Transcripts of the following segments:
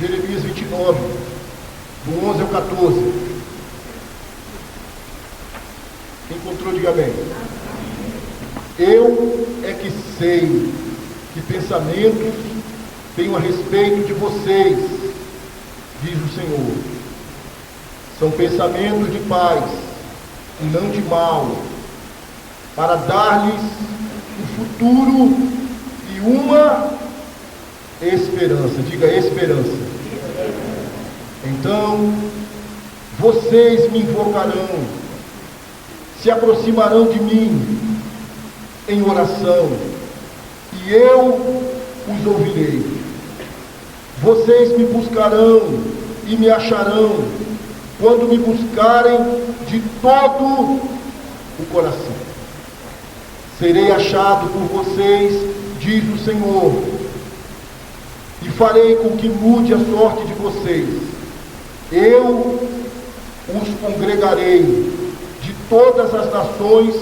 Jeremias 29, do 11 ao 14. Quem encontrou, diga amém. Eu é que sei que pensamentos tenho a respeito de vocês, diz o Senhor. São pensamentos de paz e não de mal, para dar-lhes um futuro e uma esperança. Diga esperança. Então, vocês me invocarão, se aproximarão de mim em oração, e eu os ouvirei. Vocês me buscarão e me acharão, quando me buscarem de todo o coração. Serei achado por vocês, diz o Senhor, e farei com que mude a sorte de vocês. Eu os congregarei de todas as nações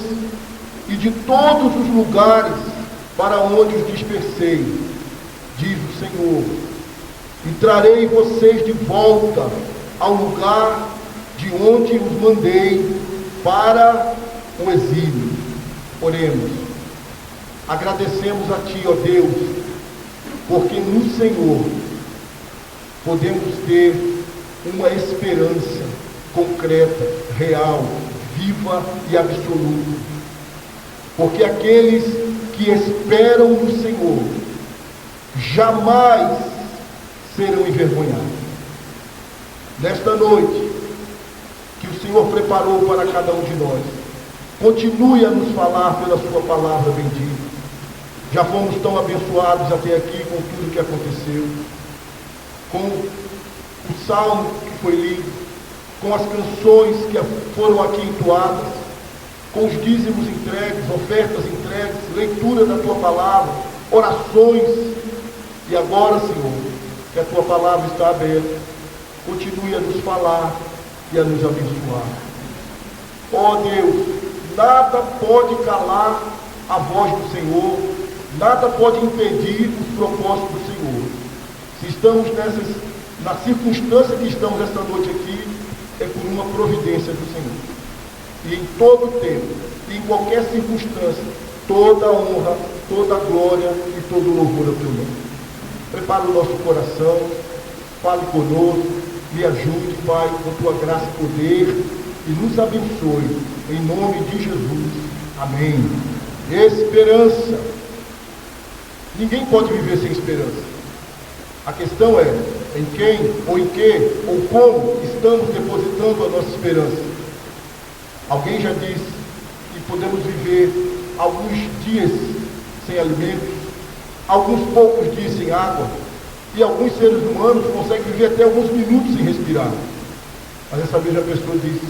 e de todos os lugares para onde os dispersei, diz o Senhor, e trarei vocês de volta ao lugar de onde os mandei para o exílio. Oremos. Agradecemos a Ti, ó Deus, porque no Senhor podemos ter uma esperança concreta, real, viva e absoluta. Porque aqueles que esperam no Senhor jamais serão envergonhados. Nesta noite que o Senhor preparou para cada um de nós, continue a nos falar pela sua palavra bendita. Já fomos tão abençoados até aqui com tudo que aconteceu, com o salmo que foi lido, com as canções que foram aqui entoadas, com os dízimos entregues, ofertas entregues, leitura da tua palavra, orações. E agora, Senhor, que a tua palavra está aberta, continue a nos falar e a nos abençoar. Ó Deus, nada pode calar a voz do Senhor, nada pode impedir os propósitos do Senhor. Se estamos na circunstância que estamos esta noite aqui, é por uma providência do Senhor. E em todo tempo, e em qualquer circunstância, toda a honra, toda a glória e todo o louvor ao teu nome. Prepara o nosso coração, fale conosco, me ajude, Pai, com tua graça e poder, e nos abençoe, em nome de Jesus. Amém. Esperança. Ninguém pode viver sem esperança. A questão é em quem, ou em que, ou como estamos depositando a nossa esperança. Alguém já disse que podemos viver alguns dias sem alimentos, alguns poucos dias sem água, e alguns seres humanos conseguem viver até alguns minutos sem respirar. Mas essa mesma pessoa disse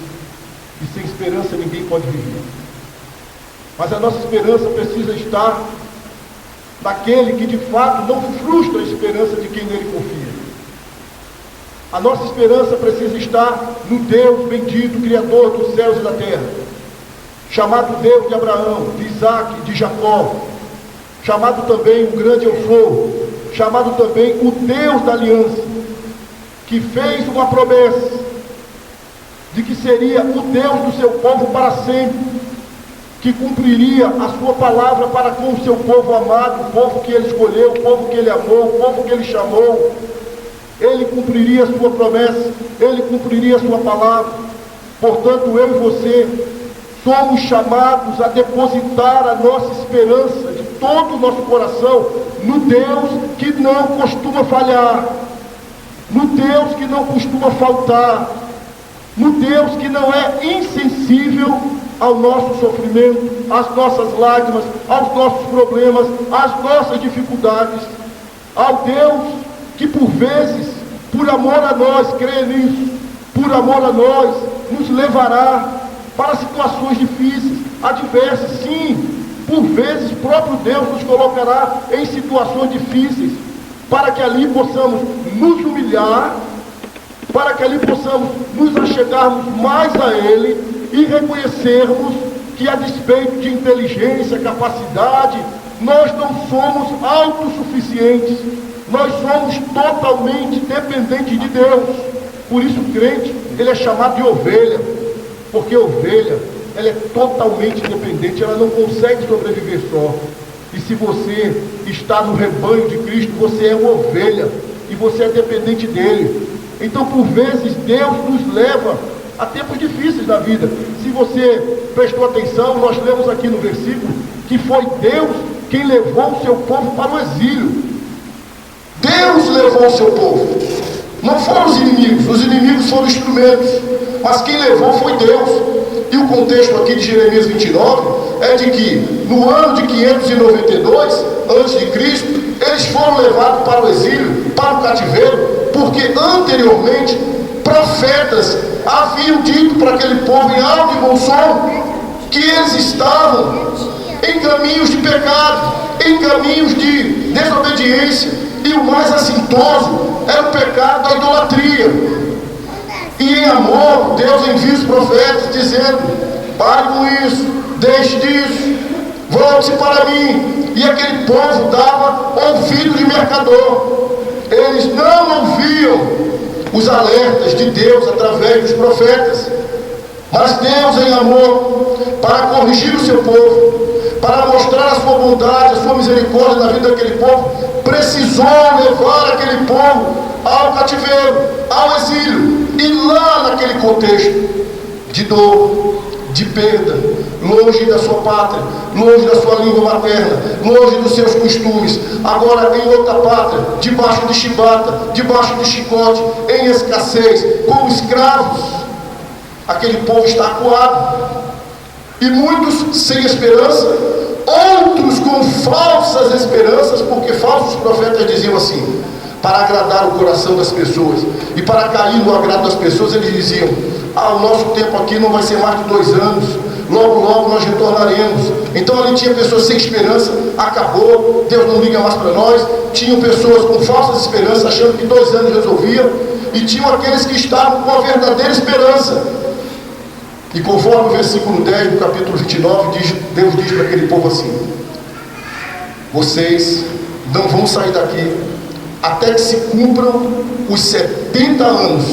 que sem esperança ninguém pode viver. Mas a nossa esperança precisa estar naquele que de fato não frustra a esperança de quem nele confia. A nossa esperança precisa estar no Deus bendito, Criador dos céus e da terra, chamado Deus de Abraão, de Isaac, de Jacó, chamado também o grande eu sou, chamado também o Deus da aliança, que fez uma promessa de que seria o Deus do seu povo para sempre, que cumpriria a sua palavra para com o seu povo amado, o povo que ele escolheu, o povo que ele amou, o povo que ele chamou. Ele cumpriria a sua promessa, ele cumpriria a sua palavra. Portanto, eu e você somos chamados a depositar a nossa esperança de todo o nosso coração no Deus que não costuma falhar, no Deus que não costuma faltar, no Deus que não é insensível ao nosso sofrimento, às nossas lágrimas, aos nossos problemas, às nossas dificuldades, ao Deus que por vezes, por amor a nós, crê nisso, por amor a nós, nos levará para situações difíceis, adversas, sim, por vezes próprio Deus nos colocará em situações difíceis, para que ali possamos nos humilhar, para que ali possamos nos achegarmos mais a Ele e reconhecermos que, a despeito de inteligência, capacidade, nós não somos autossuficientes. Nós somos totalmente dependentes de Deus. Por isso o crente, ele é chamado de ovelha, porque ovelha, ela é totalmente dependente, ela não consegue sobreviver só. E se você está no rebanho de Cristo, você é uma ovelha, e você é dependente dele. Então, por vezes, Deus nos leva a tempos difíceis da vida. Se você prestou atenção, nós lemos aqui no versículo, que foi Deus quem levou o seu povo para o exílio. Deus levou o seu povo, não foram os inimigos foram instrumentos, mas quem levou foi Deus. E o contexto aqui de Jeremias 29 é de que no ano de 592 a.C., eles foram levados para o exílio, para o cativeiro, porque anteriormente profetas haviam dito para aquele povo em alto e bom som que eles estavam em caminhos de pecado, em caminhos de desobediência. E o mais assintoso era o pecado da idolatria. E em amor, Deus envia os profetas dizendo: pare com isso, deixe disso, volte-se para mim. E aquele povo dava ouvido de mercador. Eles não ouviam os alertas de Deus através dos profetas. Mas Deus, em amor, para corrigir o seu povo, para mostrar a sua bondade, a sua misericórdia na vida daquele povo, precisou levar aquele povo ao cativeiro, ao exílio. E lá naquele contexto de dor, de perda, longe da sua pátria, longe da sua língua materna, longe dos seus costumes, agora em outra pátria, debaixo de chibata, debaixo de chicote, em escassez, como escravos, aquele povo está acuado. E muitos sem esperança, outros com falsas esperanças, porque falsos profetas diziam assim, para agradar o coração das pessoas, e para cair no agrado das pessoas, eles diziam: o nosso tempo aqui não vai ser mais de 2 anos, logo logo nós retornaremos. Então ali tinha pessoas sem esperança, acabou, Deus não liga mais para nós. Tinham pessoas com falsas esperanças, achando que 2 anos resolvia, e tinham aqueles que estavam com a verdadeira esperança. E conforme o versículo 10 do capítulo 29, Deus diz para aquele povo assim: vocês não vão sair daqui até que se cumpram os 70 anos.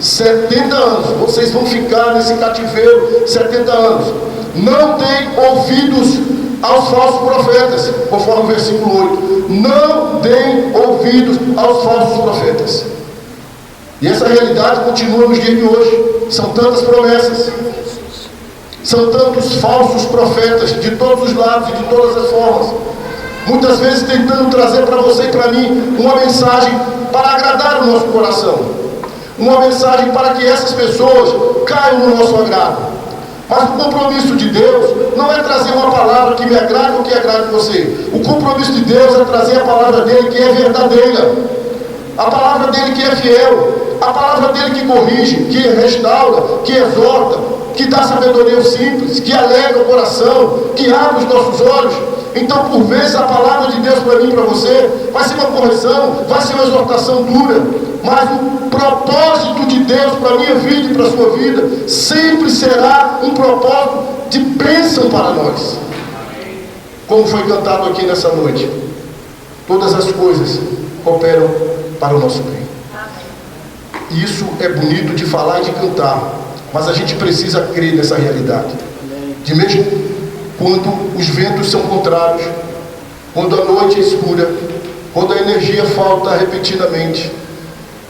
70 anos, vocês vão ficar nesse cativeiro 70 anos. Não deem ouvidos aos falsos profetas, conforme o versículo 8. Não deem ouvidos aos falsos profetas. E essa realidade continua nos dias de hoje. São tantas promessas, são tantos falsos profetas de todos os lados e de todas as formas, muitas vezes tentando trazer para você e para mim uma mensagem para agradar o nosso coração, uma mensagem para que essas pessoas caiam no nosso agrado. Mas o compromisso de Deus não é trazer uma palavra que me agrade ou que agrade você. O compromisso de Deus é trazer a palavra dele que é verdadeira, a palavra dele que é fiel, a palavra dele que corrige, que restaura, que exorta, que dá sabedoria aos simples, que alegra o coração, que abre os nossos olhos. Então, por vezes, a palavra de Deus para mim e para você vai ser uma correção, vai ser uma exortação dura, mas o propósito de Deus para a minha vida e para a sua vida sempre será um propósito de bênção para nós. Como foi cantado aqui nessa noite, todas as coisas cooperam para o nosso bem. Isso é bonito de falar e de cantar, mas a gente precisa crer nessa realidade. De mesmo quando os ventos são contrários, quando a noite é escura, quando a energia falta repetidamente,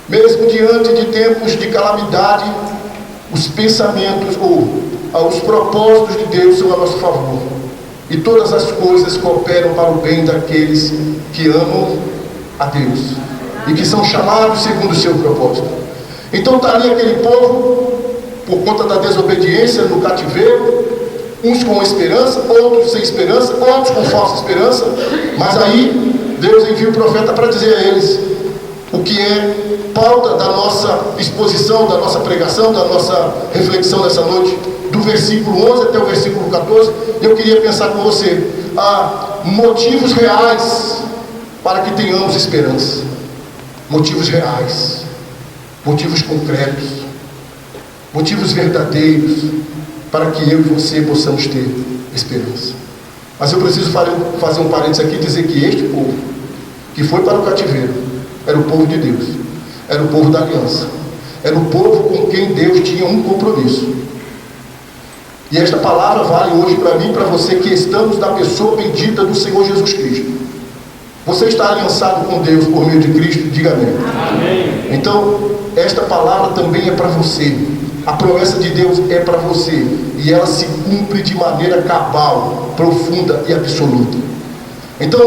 mesmo diante de tempos de calamidade, os pensamentos ou os propósitos de Deus são a nosso favor. E todas as coisas cooperam para o bem daqueles que amam a Deus e que são chamados segundo o seu propósito. Então está ali aquele povo, por conta da desobediência, no cativeiro, uns com esperança, outros sem esperança, outros com falsa esperança. Mas aí Deus envia o profeta para dizer a eles o que é pauta da nossa exposição, da nossa pregação, da nossa reflexão nessa noite, do versículo 11 até o versículo 14. Eu queria pensar com você motivos reais para que tenhamos esperança. Motivos reais, motivos concretos, motivos verdadeiros para que eu e você possamos ter esperança. Mas eu preciso fazer um parênteses aqui e dizer que este povo que foi para o cativeiro Era o povo de Deus, era o povo da aliança, era o povo com quem Deus tinha um compromisso. E esta palavra vale hoje para mim e para você, que estamos na pessoa bendita do Senhor Jesus Cristo. Você está aliançado com Deus por meio de Cristo? Diga amém. Amém. Então, esta palavra também é para você. A promessa de Deus é para você, e ela se cumpre de maneira cabal, profunda e absoluta. Então,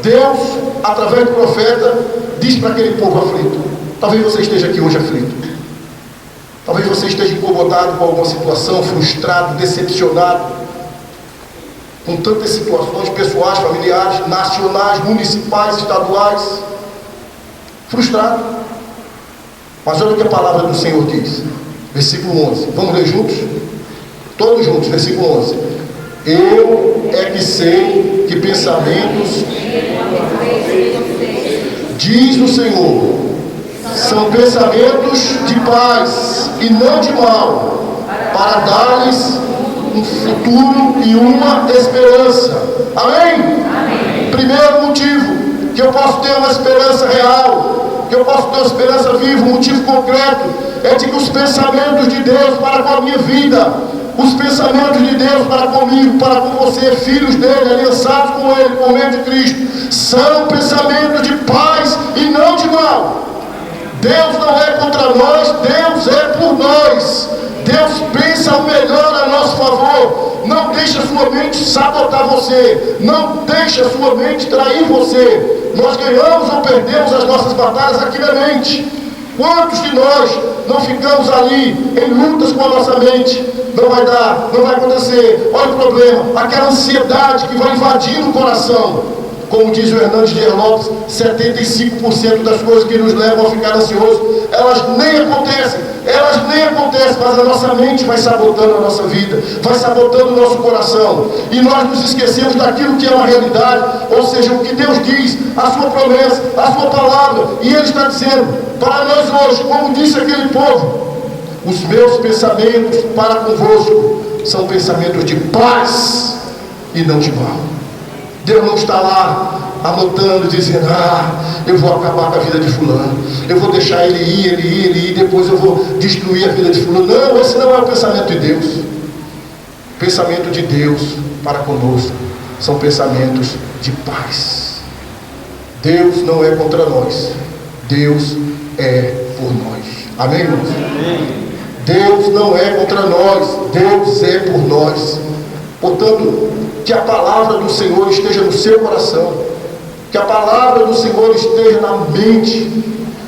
Deus, através do profeta, diz para aquele povo aflito. Talvez você esteja aqui hoje aflito. Talvez você esteja incomodado com alguma situação, frustrado, decepcionado, com tantas situações pessoais, familiares, nacionais, municipais, estaduais. Frustrado. Mas olha o que a palavra do Senhor diz. Versículo 11. Vamos ler juntos? Todos juntos, versículo 11. Eu é que sei que pensamentos, diz o Senhor, são pensamentos de paz e não de mal, para dar-lhes um futuro e uma esperança. Amém? Amém? Primeiro motivo, que eu posso ter uma esperança real, que eu posso ter uma esperança viva, um motivo concreto, é de que os pensamentos de Deus para com a minha vida, os pensamentos de Deus para comigo, para com você, filhos dele, aliançados com ele, por meio de Cristo, são pensamentos de paz e não de mal. Deus não é contra nós, Deus é por nós. Deus pensa o melhor a nosso favor. Não deixe a sua mente sabotar você, não deixe a sua mente trair você. Nós ganhamos ou perdemos as nossas batalhas aqui na mente. Quantos de nós não ficamos ali em lutas com a nossa mente? Não vai dar, não vai acontecer, olha o problema, aquela ansiedade que vai invadindo o coração. Como diz o Hernandes de Lopes, 75% das coisas que nos levam a ficar ansiosos, elas nem acontecem, mas a nossa mente vai sabotando a nossa vida, vai sabotando o nosso coração, e nós nos esquecemos daquilo que é uma realidade, ou seja, o que Deus diz, a sua promessa, a sua palavra, e Ele está dizendo para nós hoje, como disse aquele povo: os meus pensamentos para convosco são pensamentos de paz e não de mal. Deus não está lá anotando, dizendo: eu vou acabar com a vida de fulano, eu vou deixar ele ir, depois eu vou destruir a vida de fulano. Não, esse não é o pensamento de Deus. O pensamento de Deus para conosco são pensamentos de paz. Deus não é contra nós, Deus é por nós. Amém, irmãos? Amém. Deus não é contra nós, Deus é por nós. Portanto, que a palavra do Senhor esteja no seu coração, que a palavra do Senhor esteja na mente,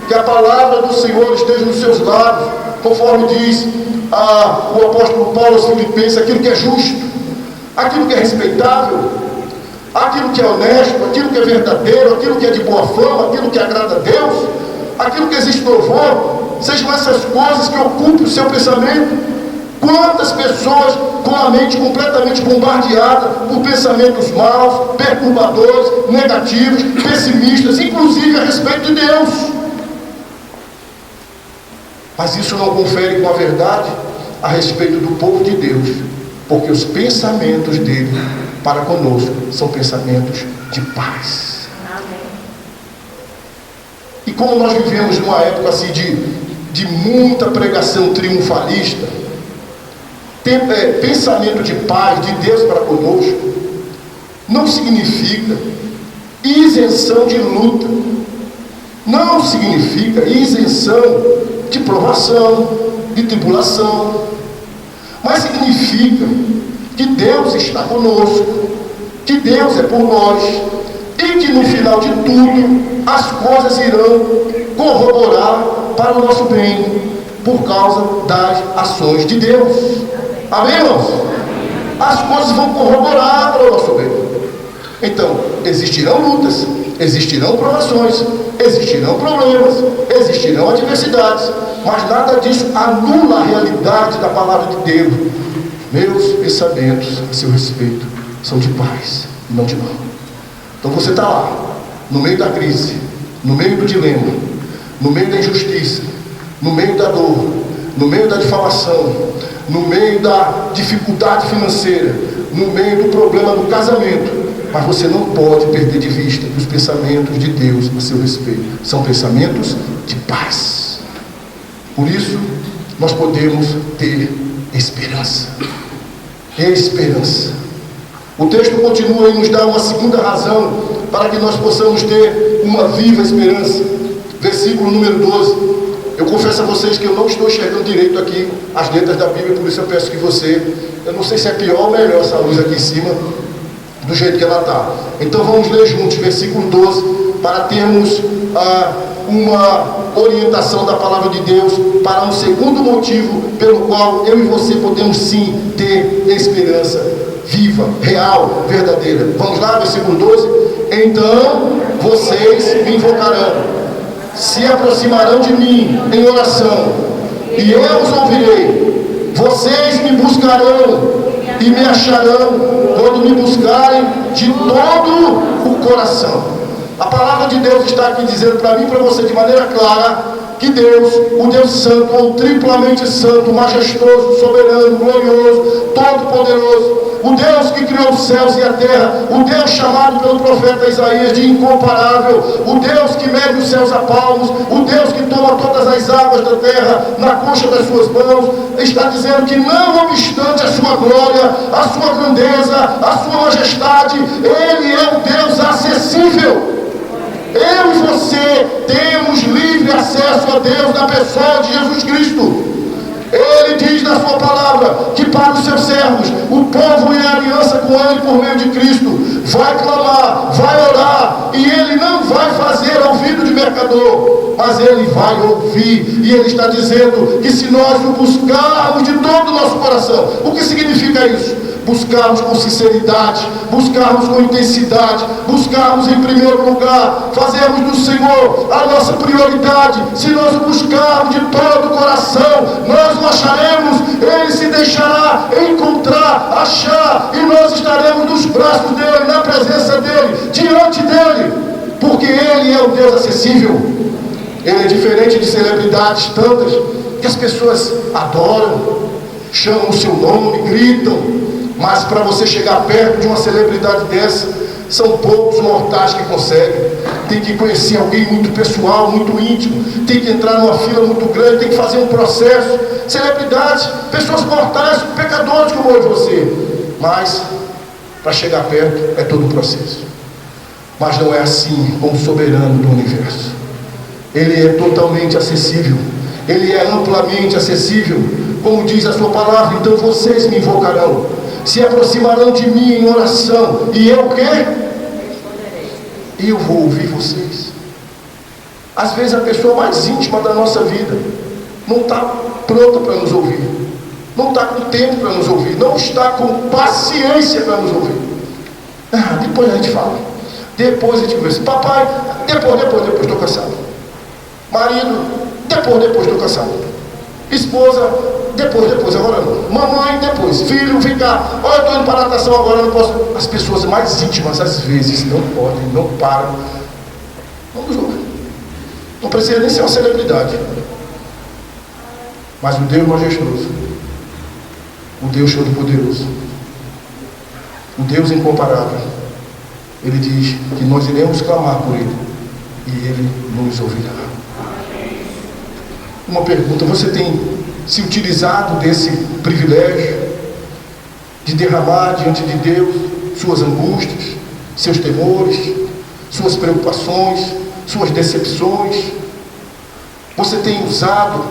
que a palavra do Senhor esteja nos seus lábios, conforme diz o apóstolo Paulo aos Filipenses: aquilo que é justo, aquilo que é respeitável, aquilo que é honesto, aquilo que é verdadeiro, aquilo que é de boa fama, aquilo que agrada a Deus, aquilo que existe louvor, sejam essas coisas que ocupem o seu pensamento. Quantas pessoas com a mente completamente bombardeada por pensamentos maus, perturbadores, negativos, pessimistas, inclusive a respeito de Deus. Mas isso não confere com a verdade a respeito do povo de Deus, porque os pensamentos dele para conosco são pensamentos de paz. Amém. E como nós vivemos numa época assim de muita pregação triunfalista, pensamento de paz de Deus para conosco não significa isenção de luta, não significa isenção de provação, de tribulação, mas significa que Deus está conosco, que Deus é por nós, e que no final de tudo as coisas irão corroborar para o nosso bem, por causa das ações de Deus. Amém, irmãos? As coisas vão corroborar para o nosso bem. Então, existirão lutas, existirão provações, existirão problemas, existirão adversidades, mas nada disso anula a realidade da palavra de Deus. Meus pensamentos a seu respeito são de paz, não de mal. Então você está lá, no meio da crise, no meio do dilema, no meio da injustiça, no meio da dor, no meio da difamação, no meio da dificuldade financeira, no meio do problema do casamento, Mas você não pode perder de vista que os pensamentos de Deus a seu respeito são pensamentos de paz. Por isso, nós podemos ter esperança. Esperança. O texto continua e nos dá uma segunda razão para que nós possamos ter uma viva esperança. Versículo número 12. Eu confesso a vocês que eu não estou enxergando direito aqui as letras da Bíblia, por isso eu peço que você, eu não sei se é pior ou melhor essa luz aqui em cima, do jeito que ela está. Então vamos ler juntos, versículo 12, para termos uma orientação da palavra de Deus para um segundo motivo pelo qual eu e você podemos sim ter esperança viva, real, verdadeira. Vamos lá, versículo 12. Então vocês me invocarão, se aproximarão de mim em oração, e eu os ouvirei. Vocês me buscarão e me acharão quando me buscarem de todo o coração. A palavra de Deus está aqui dizendo para mim e para você de maneira clara que Deus, o Deus Santo, ou triplamente santo, majestoso, soberano, glorioso, todo-poderoso, o Deus que criou os céus e a terra, o Deus chamado pelo profeta Isaías de incomparável, o Deus que mede os céus a palmos, o Deus que toma todas as águas da terra na concha das suas mãos, está dizendo que não obstante a sua glória, a sua grandeza, a sua majestade, Ele é um Deus acessível. Eu e você temos livre acesso a Deus na pessoa de Jesus Cristo. Ele diz na sua palavra que para os seus servos, o povo em aliança com Ele por meio de Cristo, vai clamar, vai orar, e Ele não vai fazer ouvido de mercador, mas Ele vai ouvir. E Ele está dizendo que se nós o buscarmos de todo o nosso coração, o que significa isso? Buscarmos com sinceridade, buscarmos com intensidade, buscarmos em primeiro lugar, fazermos do Senhor a nossa prioridade. Se nós o buscarmos de todo o coração, nós o acharemos, Ele se deixará encontrar, achar, e nós estaremos nos braços dEle, na presença dEle, diante dEle, porque Ele é um Deus acessível. Ele é diferente de celebridades tantas que as pessoas adoram, chamam o seu nome, gritam. Mas para você chegar perto de uma celebridade dessa, são poucos mortais que conseguem. Tem que conhecer alguém muito pessoal, muito íntimo, tem que entrar numa fila muito grande, tem que fazer um processo. Celebridades, pessoas mortais, pecadores como eu e você. Mas para chegar perto é todo um processo. Mas não é assim com o soberano do universo. Ele é totalmente acessível, Ele é amplamente acessível, como diz a sua palavra. Então vocês me invocarão, se aproximarão de mim em oração, e eu o quê? Eu vou ouvir vocês. Às vezes a pessoa mais íntima da nossa vida não está pronta para nos ouvir, não está com tempo para nos ouvir, não está com paciência para nos ouvir. Depois a gente fala, depois a gente conversa. Papai, depois estou cansado. Marido, depois estou cansado. Esposa, depois, agora não. Mamãe, depois. Filho, vem cá. Olha, eu estou indo para a natação agora, não posso. As pessoas mais íntimas, às vezes, não podem, não param. Vamos jogar. Não precisa nem ser uma celebridade. Mas o Deus majestoso, o Deus todo-poderoso, o Deus incomparável, Ele diz que nós iremos clamar por Ele, e Ele nos ouvirá. Uma pergunta: você tem se utilizado desse privilégio de derramar diante de Deus suas angústias, seus temores, suas preocupações, suas decepções? Você tem usado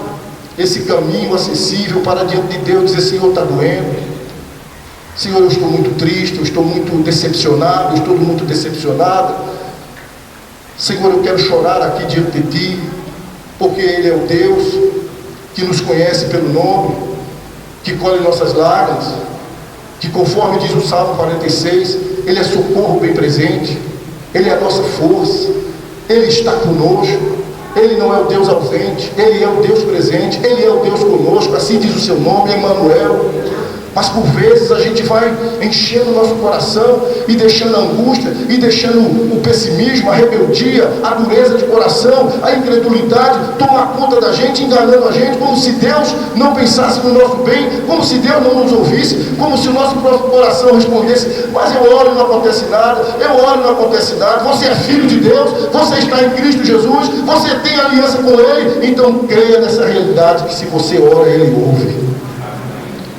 esse caminho acessível para diante de Deus dizer: Senhor, está doendo, Senhor, eu estou muito triste, eu estou muito decepcionado, eu estou muito decepcionada, Senhor, eu quero chorar aqui diante de Ti, porque Ele é o Deus que nos conhece pelo nome, que colhe nossas lágrimas, que, conforme diz o Salmo 46, Ele é socorro bem presente, Ele é a nossa força, Ele está conosco, Ele não é o Deus ausente, Ele é o Deus presente, Ele é o Deus conosco, assim diz o seu nome, Emmanuel. Mas por vezes a gente vai enchendo o nosso coração e deixando a angústia, e deixando o pessimismo, a rebeldia, a dureza de coração, a incredulidade tomar conta da gente, enganando a gente, como se Deus não pensasse no nosso bem, como se Deus não nos ouvisse, como se o nosso próprio coração respondesse: mas eu oro e não acontece nada, eu oro e não acontece nada. Você é filho de Deus, você está em Cristo Jesus, você tem aliança com Ele, então creia nessa realidade, que se você ora, Ele ouve.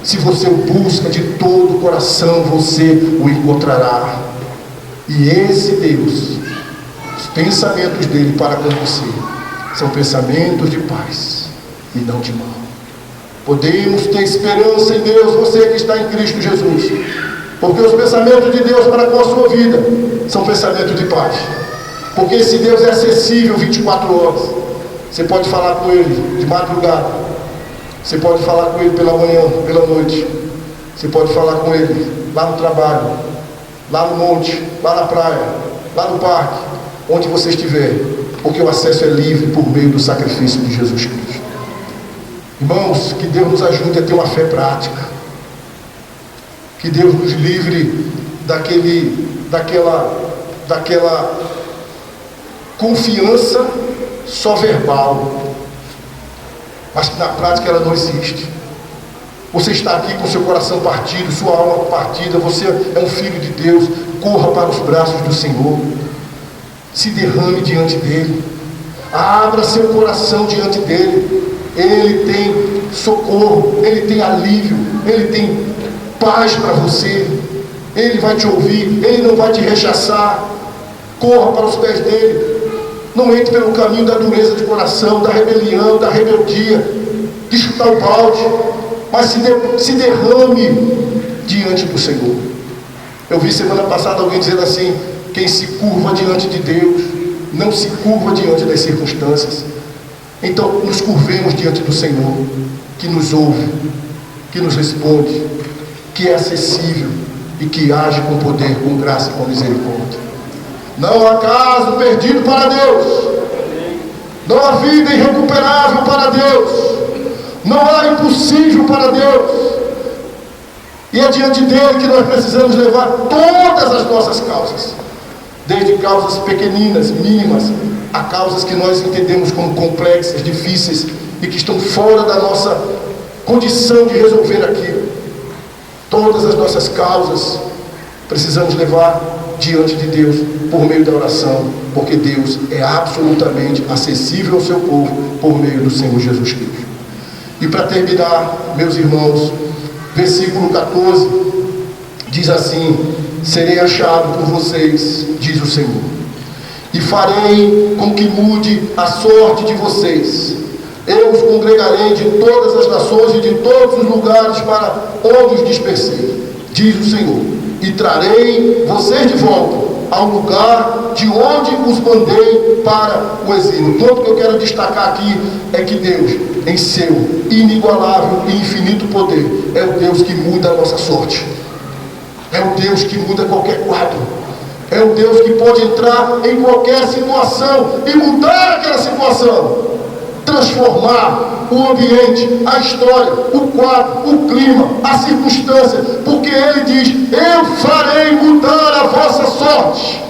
Se você o busca de todo o coração, você o encontrará. E esse Deus, os pensamentos dele para com você são pensamentos de paz e não de mal. Podemos ter esperança em Deus, você que está em Cristo Jesus, porque os pensamentos de Deus para com a sua vida são pensamentos de paz. Porque esse Deus é acessível 24 horas. Você pode falar com Ele de madrugada, você pode falar com Ele pela manhã, pela noite. Você pode falar com Ele lá no trabalho, lá no monte, lá na praia, lá no parque, onde você estiver, porque o acesso é livre por meio do sacrifício de Jesus Cristo. Irmãos, que Deus nos ajude a ter uma fé prática. Que Deus nos livre daquela confiança só verbal, mas que na prática ela não existe. Você está aqui com seu coração partido, sua alma partida, você é um filho de Deus. Corra para os braços do Senhor, se derrame diante dele, abra seu coração diante dele. Ele tem socorro, ele tem alívio, ele tem paz para você. Ele vai te ouvir, ele não vai te rechaçar. Corra para os pés dele. Não entre pelo caminho da dureza de coração, da rebelião, da rebeldia, de chutar o balde, mas se derrame diante do Senhor. Eu vi semana passada alguém dizendo assim: quem se curva diante de Deus não se curva diante das circunstâncias. Então nos curvemos diante do Senhor, que nos ouve, que nos responde, que é acessível e que age com poder, com graça e com misericórdia. Não há caso perdido para Deus, não há vida irrecuperável para Deus, não há impossível para Deus. E é diante dele que nós precisamos levar todas as nossas causas, desde causas pequeninas, mínimas, a causas que nós entendemos como complexas, difíceis e que estão fora da nossa condição de resolver aquilo. Todas as nossas causas precisamos levar diante de Deus por meio da oração, porque Deus é absolutamente acessível ao seu povo por meio do Senhor Jesus Cristo. E para terminar, meus irmãos, versículo 14 diz assim: serei achado por vocês, diz o Senhor, e farei com que mude a sorte de vocês. Eu os congregarei de todas as nações e de todos os lugares para onde os dispersei, diz o Senhor, e trarei vocês de volta ao lugar de onde os mandei para o exílio. O ponto que eu quero destacar aqui é que Deus, em seu inigualável e infinito poder, é o Deus que muda a nossa sorte, é o Deus que muda qualquer quadro, é o Deus que pode entrar em qualquer situação e mudar aquela situação, transformar o ambiente, a história, o quadro, o clima, a circunstância, porque Ele diz: eu farei mudar a vossa sorte.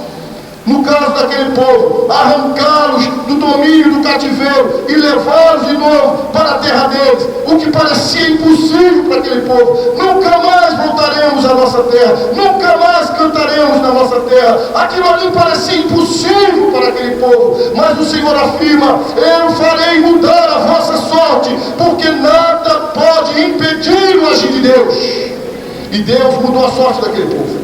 No caso daquele povo, arrancá-los do domínio do cativeiro e levá-los de novo para a terra deles, o que parecia impossível para aquele povo. Nunca mais voltaremos à nossa terra, nunca mais cantaremos na nossa terra. Aquilo ali parecia impossível para aquele povo, mas o Senhor afirma: eu farei mudar a vossa sorte, porque nada pode impedir o agir de Deus. E Deus mudou a sorte daquele povo.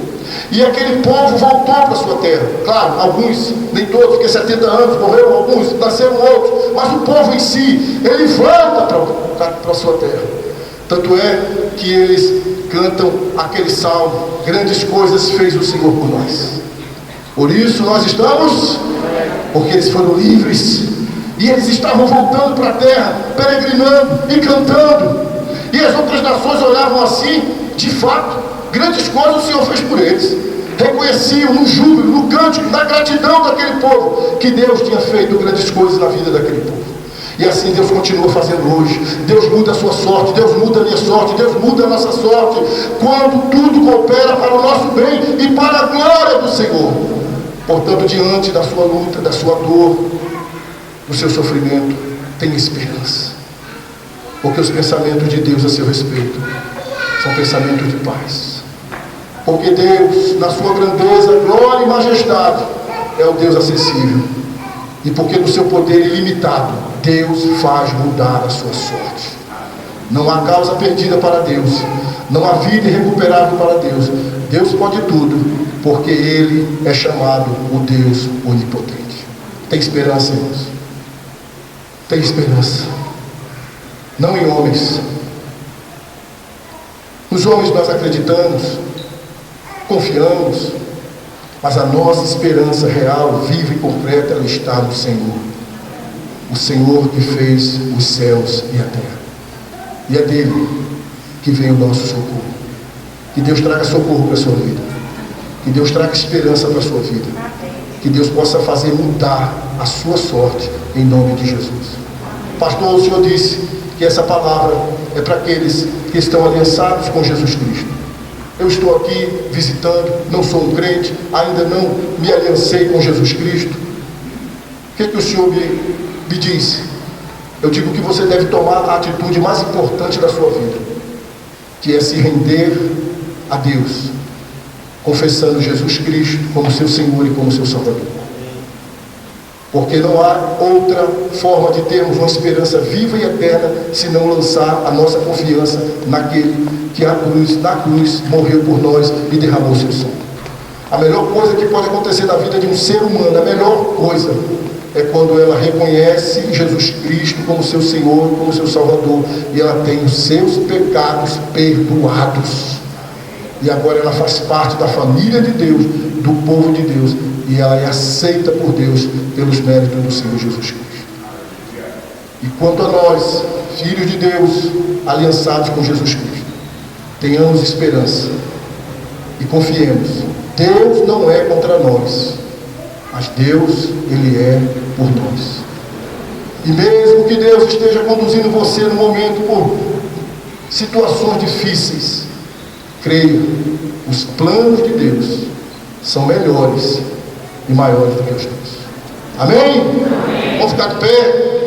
E aquele povo voltou para a sua terra. Claro, alguns, nem todos, porque 70 anos morreram alguns, nasceram outros, mas o povo em si, ele volta para a sua terra. Tanto é que eles cantam aquele salmo: grandes coisas fez o Senhor por nós. Por isso nós estamos, porque eles foram livres, e eles estavam voltando para a terra, peregrinando e cantando. E as outras nações olhavam assim: de fato, grandes coisas o Senhor fez por eles. Reconheciam no júbilo, no cântico, na gratidão daquele povo, que Deus tinha feito grandes coisas na vida daquele povo. E assim Deus continua fazendo hoje. Deus muda a sua sorte, Deus muda a minha sorte, Deus muda a nossa sorte, quando tudo coopera para o nosso bem e para a glória do Senhor. Portanto, diante da sua luta, da sua dor, do seu sofrimento, tenha esperança, porque os pensamentos de Deus a seu respeito são pensamentos de paz. Porque Deus, na sua grandeza, glória e majestade, é o Deus acessível. E porque no seu poder ilimitado, Deus faz mudar a sua sorte. Não há causa perdida para Deus, não há vida irrecuperável para Deus. Deus pode tudo, porque Ele é chamado o Deus onipotente. Tem esperança, irmãos? Tem esperança. Não em homens. Nos homens nós acreditamos, confiamos, mas a nossa esperança real, viva e concreta, ela está no Senhor. O Senhor que fez os céus e a terra. E é dele que vem o nosso socorro. Que Deus traga socorro para a sua vida. Que Deus traga esperança para a sua vida. Que Deus possa fazer mudar a sua sorte, em nome de Jesus. Pastor, o Senhor disse que essa palavra é para aqueles que estão aliançados com Jesus Cristo. Eu estou aqui visitando, não sou um crente, ainda não me aliancei com Jesus Cristo. O que o Senhor me disse? Eu digo que você deve tomar a atitude mais importante da sua vida, que é se render a Deus, confessando Jesus Cristo como seu Senhor e como seu Salvador. Porque não há outra forma de termos uma esperança viva e eterna, se não lançar a nossa confiança naquele que na cruz morreu por nós e derramou seu sangue. A melhor coisa que pode acontecer na vida de um ser humano, a melhor coisa, é quando ela reconhece Jesus Cristo como seu Senhor, como seu Salvador, e ela tem os seus pecados perdoados. E agora ela faz parte da família de Deus, do povo de Deus, e ela é aceita por Deus pelos méritos do Senhor Jesus Cristo. E quanto a nós, filhos de Deus, aliançados com Jesus Cristo, tenhamos esperança e confiemos. Deus não é contra nós, mas Deus, Ele é por nós. E mesmo que Deus esteja conduzindo você no momento por situações difíceis, creia, os planos de Deus são melhores e maiores do que os teus. Amém? Vamos ficar de pé.